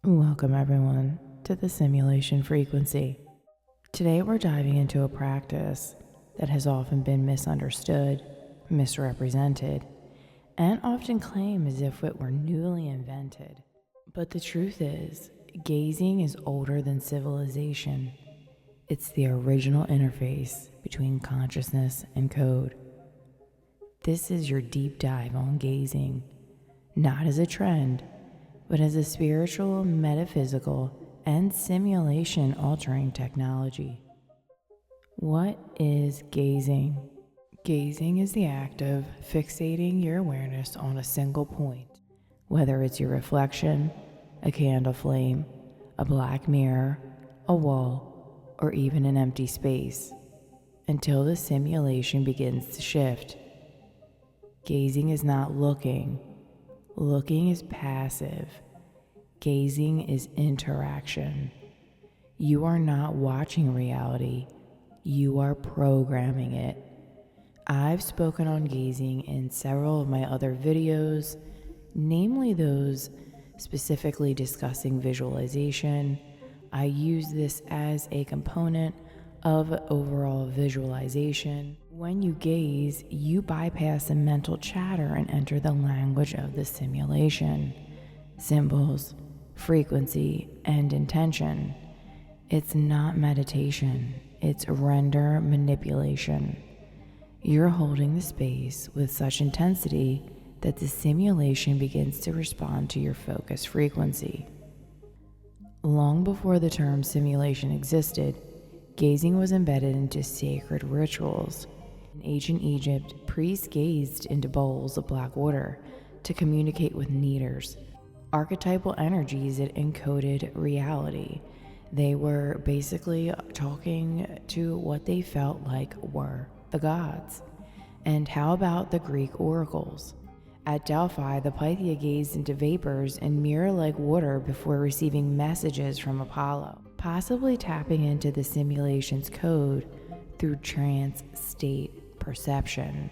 Welcome everyone to the simulation frequency. Today we're diving into a practice that has often been misunderstood, misrepresented, and often claimed as if it were newly invented. But the truth is, gazing is older than civilization. It's the original interface between consciousness and code. This is your deep dive on gazing, not as a trend, but as a spiritual, metaphysical, and simulation-altering technology. What is gazing? Gazing is the act of fixating your awareness on a single point, whether it's your reflection, a candle flame, a black mirror, a wall, or even an empty space, until the simulation begins to shift. Gazing is not looking. Looking is passive. Gazing is interaction. You are not watching reality. You are programming it. I've spoken on gazing in several of my other videos, namely those specifically discussing visualization. I use this as a component of overall visualization. When you gaze, you bypass the mental chatter and enter the language of the simulation. Symbols, frequency, and intention. It's not meditation, it's render manipulation. You're holding the space with such intensity that the simulation begins to respond to your focus frequency. Long before the term simulation existed, gazing was embedded into sacred rituals. In ancient Egypt, priests gazed into bowls of black water to communicate with neters, archetypal energies that encoded reality. They were basically talking to what they felt like were the gods. And how about the Greek oracles? At Delphi, the Pythia gazed into vapors and mirror-like water before receiving messages from Apollo, possibly tapping into the simulation's code through trance state perception.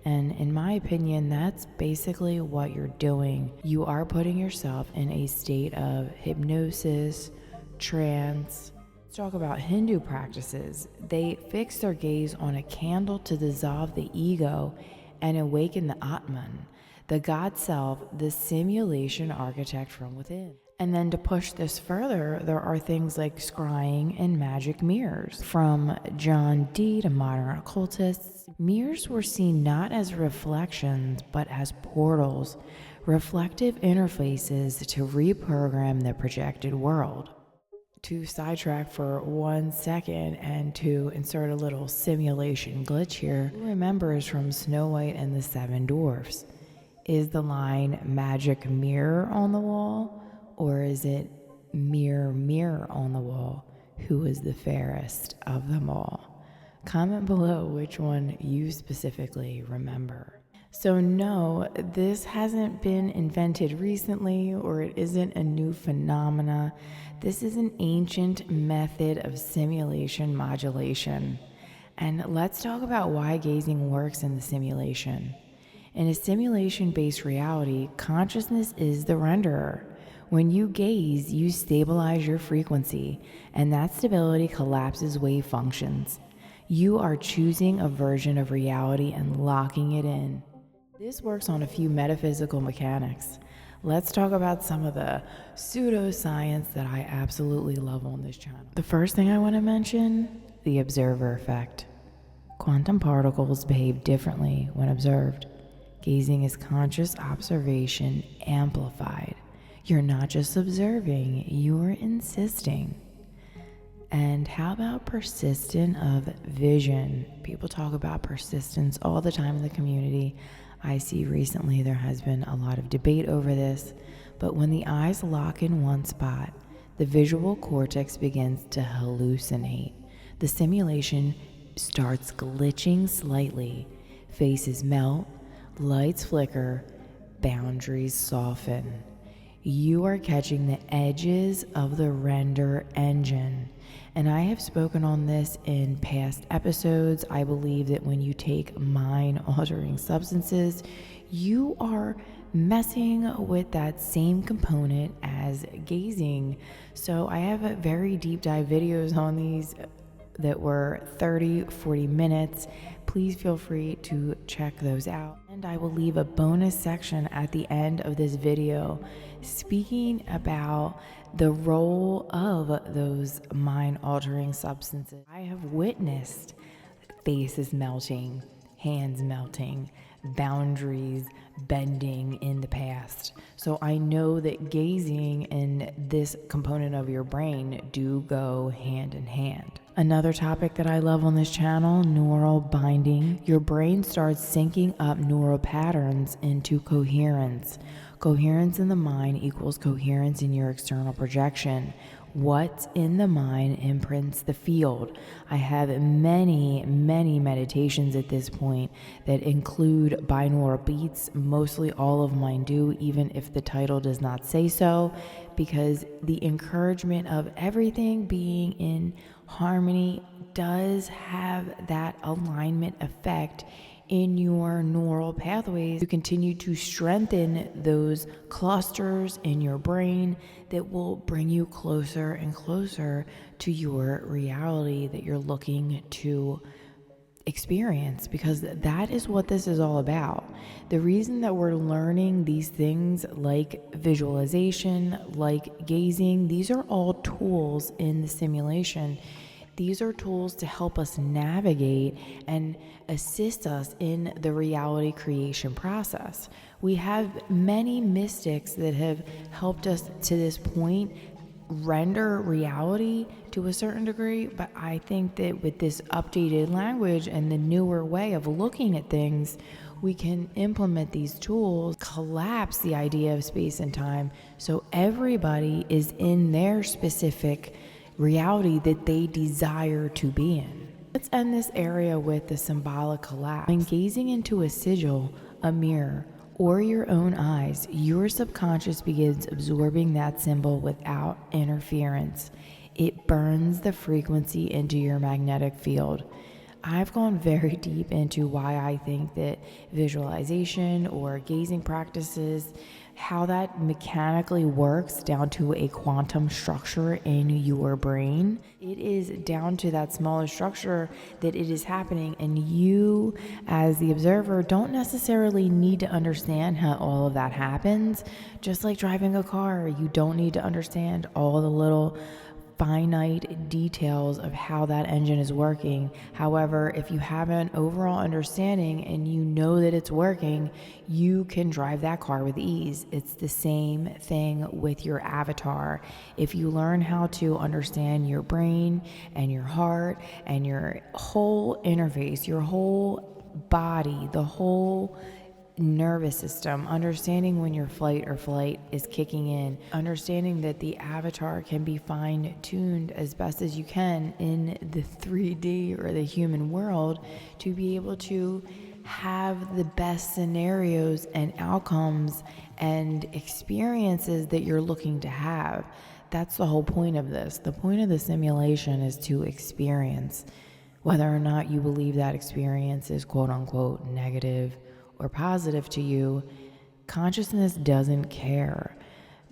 And in my opinion, that's basically what you're doing. You are putting yourself in a state of hypnosis, trance. Let's talk about Hindu practices. They fix their gaze on a candle to dissolve the ego and awaken the Atman, the God self, the simulation architect from within. And then to push this further, there are things like scrying and magic mirrors. From John Dee to modern occultists, mirrors were seen not as reflections, but as portals, reflective interfaces to reprogram the projected world. To sidetrack for 1 second and to insert a little simulation glitch here, who remembers from Snow White and the Seven Dwarfs? Is the line magic mirror on the wall? Or is it mirror, mirror on the wall, who is the fairest of them all? Comment below which one you specifically remember. So no, this hasn't been invented recently, or it isn't a new phenomena. This is an ancient method of simulation modulation. And let's talk about why gazing works in the simulation. In a simulation-based reality, consciousness is the renderer. When you gaze, you stabilize your frequency, and that stability collapses wave functions. You are choosing a version of reality and locking it in. This works on a few metaphysical mechanics. Let's talk about some of the pseudoscience that I absolutely love on this channel. The first thing I want to mention, the observer effect. Quantum particles behave differently when observed. Gazing is conscious observation amplified. You're not just observing, you're insisting. And how about persistence of vision? People talk about persistence all the time in the community. I see recently there has been a lot of debate over this, but when the eyes lock in one spot, the visual cortex begins to hallucinate. The simulation starts glitching slightly. Faces melt, lights flicker, boundaries soften. You are catching the edges of the render engine. And I have spoken on this in past episodes. I believe that when you take mind-altering substances, you are messing with that same component as gazing. So I have very deep dive videos on these that were 30-40 minutes. Please feel free to check those out. And I will leave a bonus section at the end of this video speaking about the role of those mind-altering substances. I have witnessed faces melting, hands melting, boundaries bending in the past. So I know that gazing and this component of your brain do go hand in hand. Another topic that I love on this channel, neural binding. Your brain starts syncing up neural patterns into coherence. Coherence in the mind equals coherence in your external projection. What's in the mind imprints the field. I have many meditations at this point that include binaural beats. Mostly all of mine do, even if the title does not say so, because the encouragement of everything being in harmony does have that alignment effect in your neural pathways to continue to strengthen those clusters in your brain that will bring you closer and closer to your reality that you're looking to experience, because that is what this is all about. The reason that we're learning these things like visualization, like gazing, these are all tools in the simulation. These are tools to help us navigate and assist us in the reality creation process. We have many mystics that have helped us to this point render reality to a certain degree, but I think that with this updated language and the newer way of looking at things, we can implement these tools, collapse the idea of space and time so everybody is in their specific reality that they desire to be in. Let's end this area with the symbolic collapse. When gazing into a sigil, a mirror, or your own eyes, your subconscious begins absorbing that symbol without interference. It burns the frequency into your magnetic field. I've gone very deep into why I think that visualization or gazing practices, how that mechanically works down to a quantum structure in your brain. It is down to that smaller structure that it is happening, and you as the observer don't necessarily need to understand how all of that happens. Just like driving a car, you don't need to understand all the little finite details of how that engine is working. However, if you have an overall understanding and you know that it's working, you can drive that car with ease. It's the same thing with your avatar. If you learn how to understand your brain and your heart and your whole interface, your whole body, the whole nervous system, understanding when your fight or flight is kicking in, understanding that the avatar can be fine-tuned as best as you can in the 3D or the human world to be able to have the best scenarios and outcomes and experiences that you're looking to have. That's the whole point of this. The point of the simulation is to experience. Whether or not you believe that experience is quote unquote negative or positive to you, consciousness doesn't care.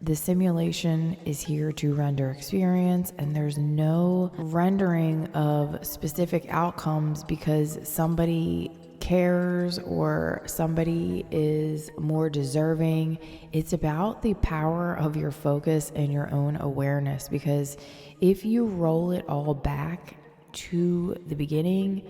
The simulation is here to render experience, and there's no rendering of specific outcomes because somebody cares or somebody is more deserving. It's about the power of your focus and your own awareness, because if you roll it all back to the beginning,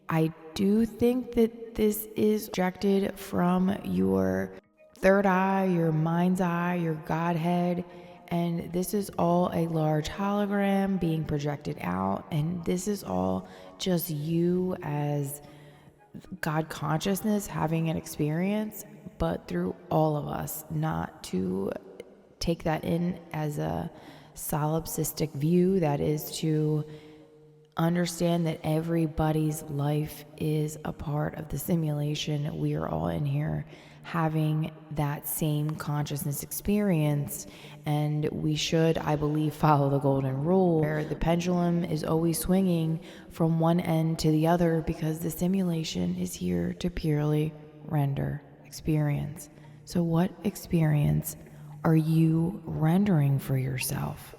I do think that this is projected from your third eye, your mind's eye, your Godhead, and this is all a large hologram being projected out, and this is all just you as God consciousness having an experience, but through all of us, not to take that in as a solipsistic view. That is to understand that everybody's life is a part of the simulation. We are all in here having that same consciousness experience, and we should, I believe, follow the golden rule where the pendulum is always swinging from one end to the other, because the simulation is here to purely render experience. So what experience are you rendering for yourself?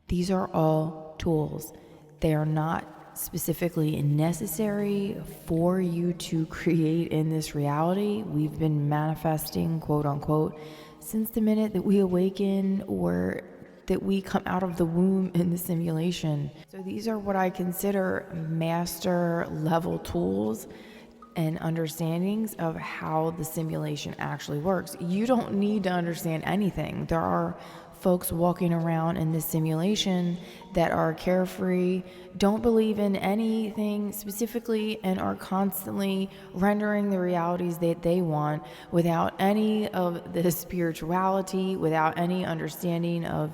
These are all tools. They are not specifically necessary for you to create in this reality. We've been manifesting, quote unquote, since the minute that we awaken or that we come out of the womb in the simulation. So these are what I consider master level tools and understandings of how the simulation actually works. You don't need to understand anything. There are folks walking around in this simulation that are carefree, don't believe in anything specifically, and are constantly rendering the realities that they want without any of the spirituality, without any understanding of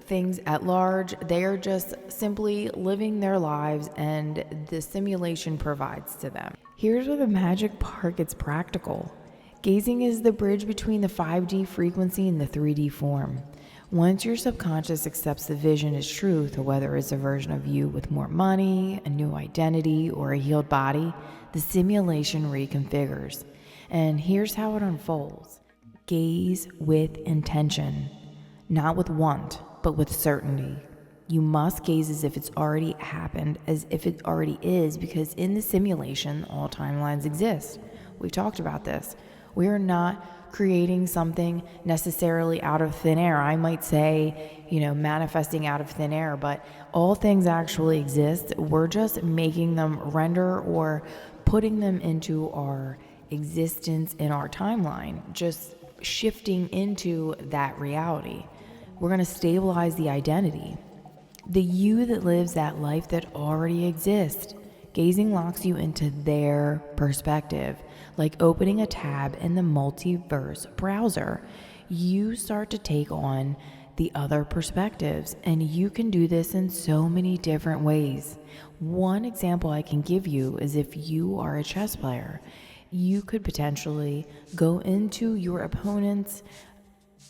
things at large. They are just simply living their lives, and the simulation provides to them. Here's where the magic part gets practical. Gazing is the bridge between the 5D frequency and the 3D form. Once your subconscious accepts the vision as truth, or whether it's a version of you with more money, a new identity, or a healed body, the simulation reconfigures. And here's how it unfolds. Gaze with intention, not with want, but with certainty. You must gaze as if it's already happened, as if it already is, because in the simulation, all timelines exist. We've talked about this. We are not creating something necessarily out of thin air. I might say, manifesting out of thin air, but all things actually exist. We're just making them render or putting them into our existence in our timeline, just shifting into that reality. We're going to stabilize the identity. The you that lives that life that already exists. Gazing locks you into their perspective, like opening a tab in the multiverse browser. You start to take on the other perspectives, and you can do this in so many different ways. One example I can give you is if you are a chess player, you could potentially go into your opponent's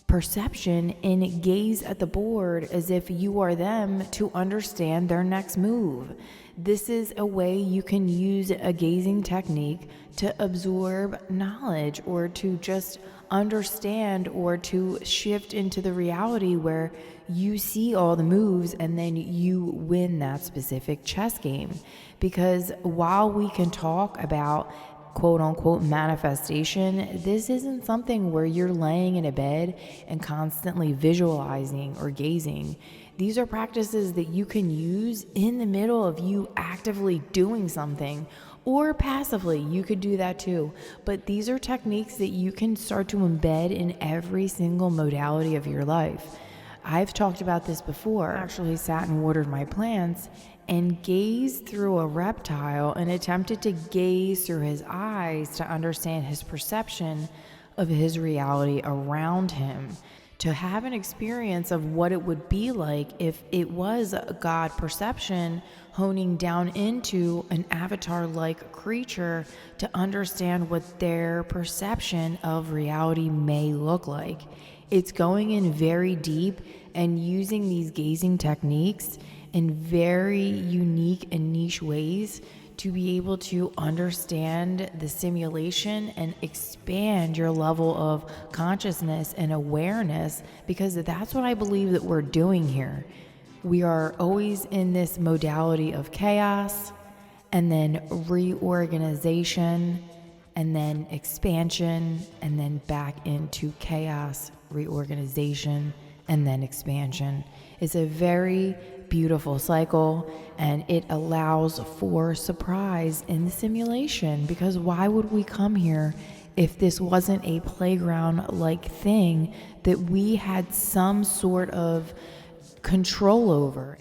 perception and gaze at the board as if you are them to understand their next move. This is a way you can use a gazing technique to absorb knowledge, or to just understand, or to shift into the reality where you see all the moves and then you win that specific chess game. Because while we can talk about quote unquote manifestation, this isn't something where you're laying in a bed and constantly visualizing or gazing. These are practices that you can use in the middle of you actively doing something, or passively. You could do that too. But these are techniques that you can start to embed in every single modality of your life. I've talked about this before. I actually sat and watered my plants and gazed through a reptile and attempted to gaze through his eyes to understand his perception of his reality around him, to have an experience of what it would be like if it was a God perception honing down into an avatar-like creature, to understand what their perception of reality may look like. It's going in very deep and using these gazing techniques in very unique and niche ways to be able to understand the simulation and expand your level of consciousness and awareness, because that's what I believe that we're doing here. We are always in this modality of chaos, and then reorganization, and then expansion, and then back into chaos, reorganization, and then expansion. It's a very beautiful cycle, and it allows for surprise in the simulation, because why would we come here if this wasn't a playground-like thing that we had some sort of control over?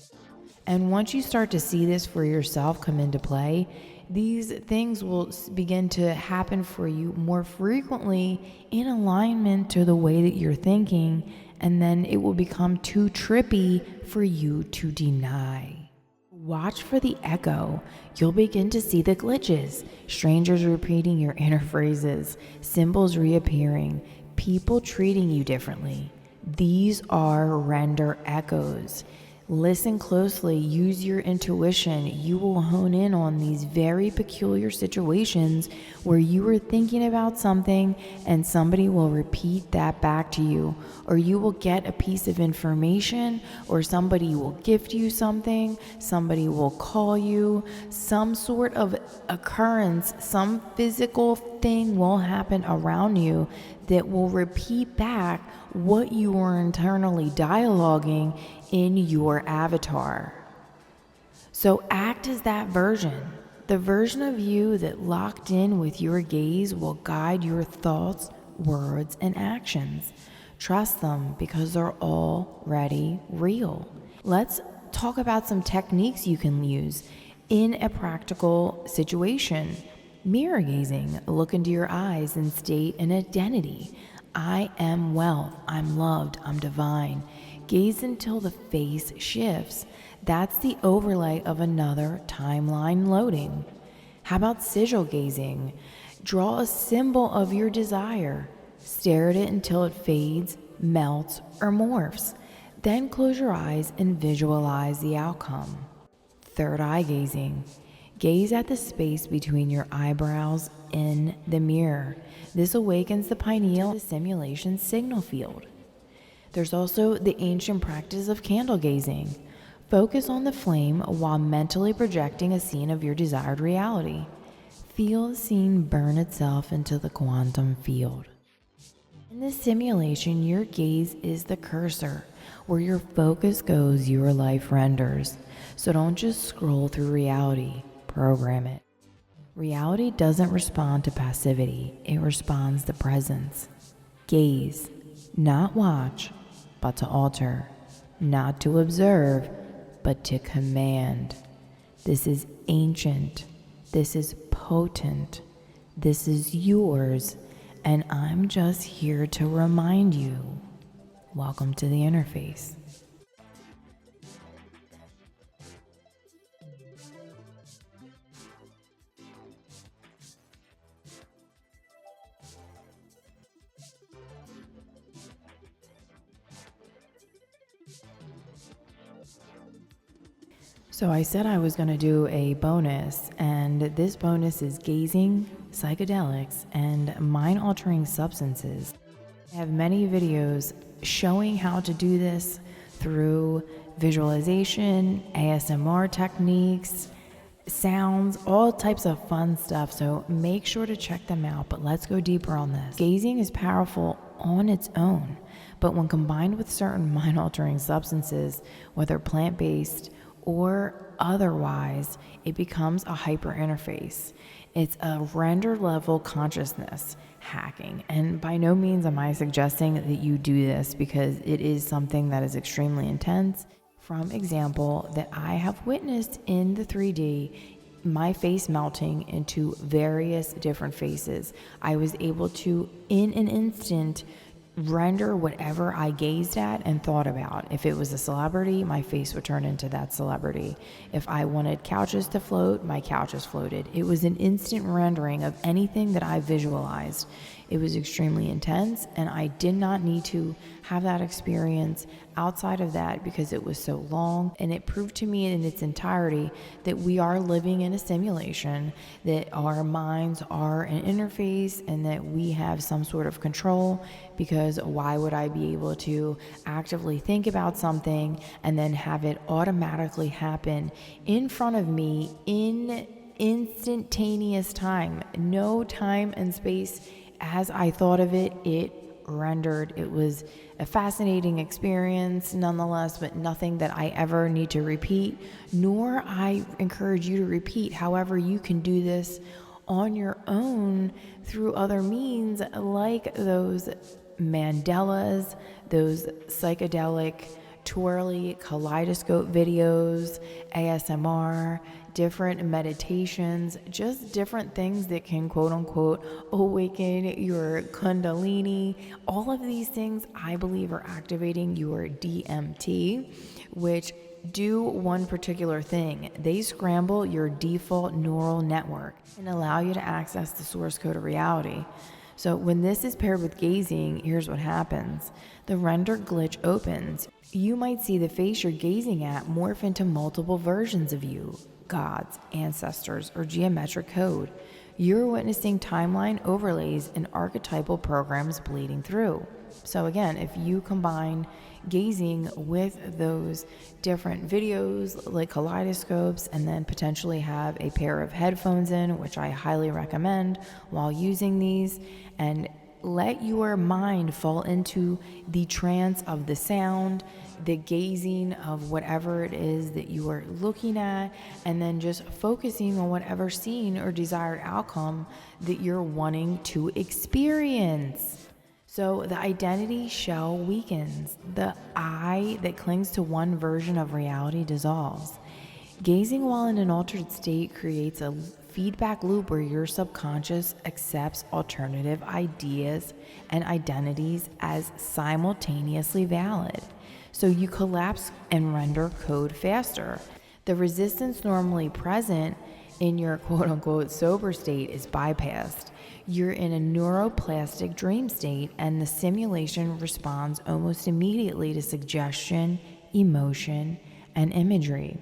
And once you start to see this for yourself come into play, these things will begin to happen for you more frequently in alignment to the way that you're thinking, and then it will become too trippy for you to deny. Watch for the echo. You'll begin to see the glitches, strangers repeating your inner phrases, symbols reappearing, people treating you differently. These are render echoes. Listen closely, use your intuition. You will hone in on these very peculiar situations where you were thinking about something and somebody will repeat that back to you, or you will get a piece of information, or somebody will gift you something, somebody will call you, some sort of occurrence, some physical thing will happen around you that will repeat back what you were internally dialoguing in your avatar. So act as that version. The version of you that locked in with your gaze will guide your thoughts, words, and actions. Trust them because they're already real. Let's talk about some techniques you can use in a practical situation. Mirror gazing. Look into your eyes and state an identity. I am wealth. I'm loved. I'm divine. Gaze until the face shifts. That's the overlay of another timeline loading. How about sigil gazing? Draw a symbol of your desire. Stare at it until it fades, melts, or morphs. Then close your eyes and visualize the outcome. Third eye gazing. Gaze at the space between your eyebrows in the mirror. This awakens the pineal, the simulation signal field. There's also the ancient practice of candle gazing. Focus on the flame while mentally projecting a scene of your desired reality. Feel the scene burn itself into the quantum field. In this simulation, your gaze is the cursor. Where your focus goes, your life renders. So don't just scroll through reality, program it. Reality doesn't respond to passivity, it responds to presence. Gaze, not watch, but to alter. Not to observe, but to command. This is ancient. This is potent. This is yours. And I'm just here to remind you. Welcome to the interface. So I said I was going to do a bonus, and this bonus is gazing, psychedelics, and mind-altering substances. I have many videos showing how to do this through visualization, ASMR techniques, sounds, all types of fun stuff. So make sure to check them out, but let's go deeper on this. Gazing is powerful on its own, but when combined with certain mind-altering substances, whether plant-based or otherwise, it becomes a hyper interface. It's a render level consciousness hacking. And by no means am I suggesting that you do this, because it is something that is extremely intense. From example that I have witnessed in the 3D, my face melting into various different faces. I was able to, in an instant, render whatever I gazed at and thought about. If it was a celebrity, my face would turn into that celebrity. If I wanted couches to float, my couches floated. It was an instant rendering of anything that I visualized. It was extremely intense, and I did not need to have that experience outside of that because it was so long, and it proved to me in its entirety that we are living in a simulation, that our minds are an interface, and that we have some sort of control, because why would I be able to actively think about something and then have it automatically happen in front of me in instantaneous time? No time and space as I thought of it, it rendered. It was a fascinating experience nonetheless, but nothing that I ever need to repeat, nor I encourage you to repeat. However, you can do this on your own through other means, like those mandalas, those psychedelic twirly kaleidoscope videos, ASMR, different meditations, just different things that can quote unquote awaken your kundalini. All of these things I believe are activating your DMT, which do one particular thing. They scramble your default neural network and allow you to access the source code of reality. So when this is paired with gazing, here's what happens. The render glitch opens. You might see the face you're gazing at morph into multiple versions of you, gods, ancestors, or geometric code. You're witnessing timeline overlays and archetypal programs bleeding through. So again, if you combine gazing with those different videos like kaleidoscopes, and then potentially have a pair of headphones in, which I highly recommend while using these, and let your mind fall into the trance of the sound, the gazing of whatever it is that you are looking at, and then just focusing on whatever scene or desired outcome that you're wanting to experience. So the identity shell weakens. The I that clings to one version of reality dissolves. Gazing while in an altered state creates a feedback loop where your subconscious accepts alternative ideas and identities as simultaneously valid. So you collapse and render code faster. The resistance normally present in your quote-unquote sober state is bypassed. You're in a neuroplastic dream state, and the simulation responds almost immediately to suggestion, emotion, and imagery.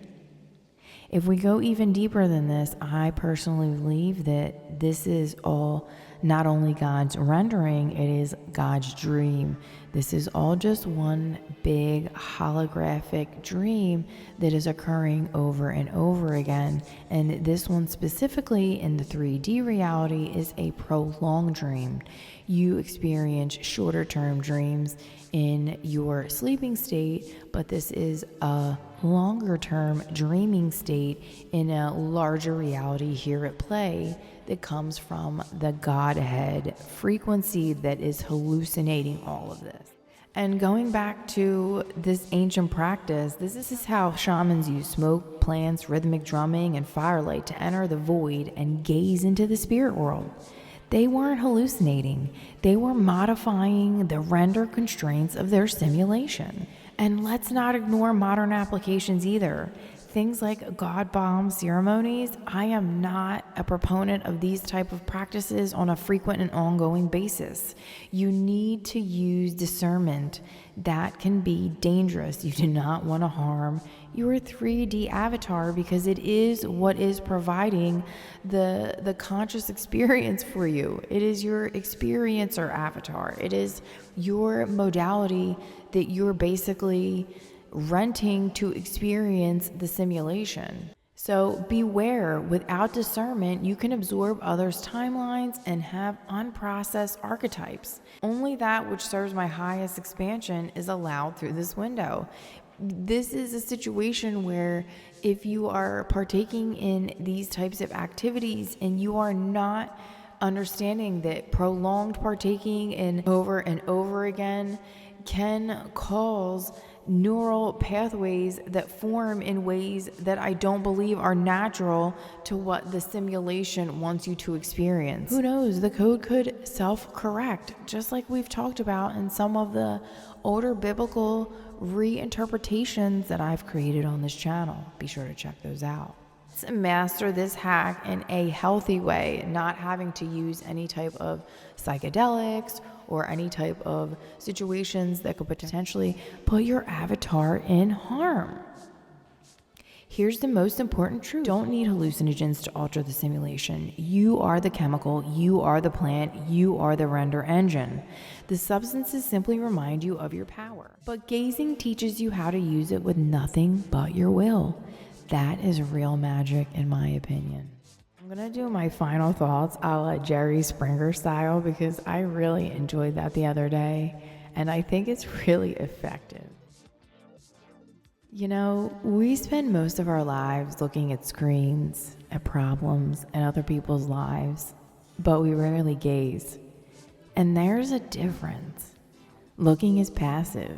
If we go even deeper than this, I personally believe that this is all not only God's rendering, it is God's dream. This is all just one big holographic dream that is occurring over and over again. And this one specifically in the 3D reality is a prolonged dream. You experience shorter term dreams in your sleeping state, but this is a longer term dreaming state in a larger reality here at play that comes from the Godhead frequency that is hallucinating all of this. And going back to this ancient practice, this is how shamans use smoke, plants, rhythmic drumming, and firelight to enter the void and gaze into the spirit world. They weren't hallucinating. They were modifying the render constraints of their simulation. And let's not ignore modern applications either. Things like God bomb ceremonies, I am not a proponent of these type of practices on a frequent and ongoing basis. You need to use discernment. That can be dangerous. You do not want to harm your 3D avatar, because it is what is providing the conscious experience for you. It is your experiencer avatar. It is your modality that you're basically renting to experience the simulation. So beware, without discernment, you can absorb others' timelines and have unprocessed archetypes. Only that which serves my highest expansion is allowed through this window. This is a situation where if you are partaking in these types of activities and you are not understanding that prolonged partaking in over and over again can cause neural pathways that form in ways that I don't believe are natural to what the simulation wants you to experience. Who knows? The code could self-correct, just like we've talked about in some of the older biblical reinterpretations that I've created on this channel. Be sure to check those out. Let's master this hack in a healthy way, not having to use any type of psychedelics or any type of situations that could potentially put your avatar in harm. Here's the most important truth. Don't need hallucinogens to alter the simulation. You are the chemical, you are the plant, you are the render engine. The substances simply remind you of your power. But gazing teaches you how to use it with nothing but your will. That is real magic, in my opinion. I'm going to do my final thoughts a la Jerry Springer style, because I really enjoyed that the other day, and I think it's really effective. You know, we spend most of our lives looking at screens, at problems, and other people's lives, but we rarely gaze. And there's a difference. Looking is passive.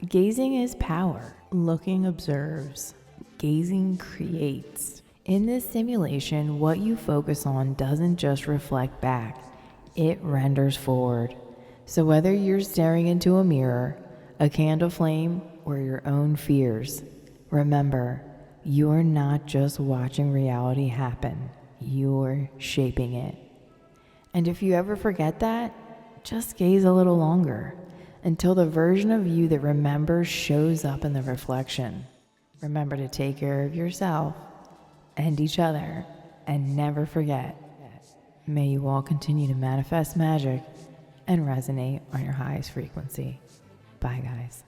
Gazing is power. Looking observes. Gazing creates. In this simulation, what you focus on doesn't just reflect back, it renders forward. So whether you're staring into a mirror, a candle flame, or your own fears, remember, you're not just watching reality happen, you're shaping it. And if you ever forget that, just gaze a little longer until the version of you that remembers shows up in the reflection. Remember to take care of yourself and each other, and never forget, may you all continue to manifest magic and resonate on your highest frequency. Bye, guys.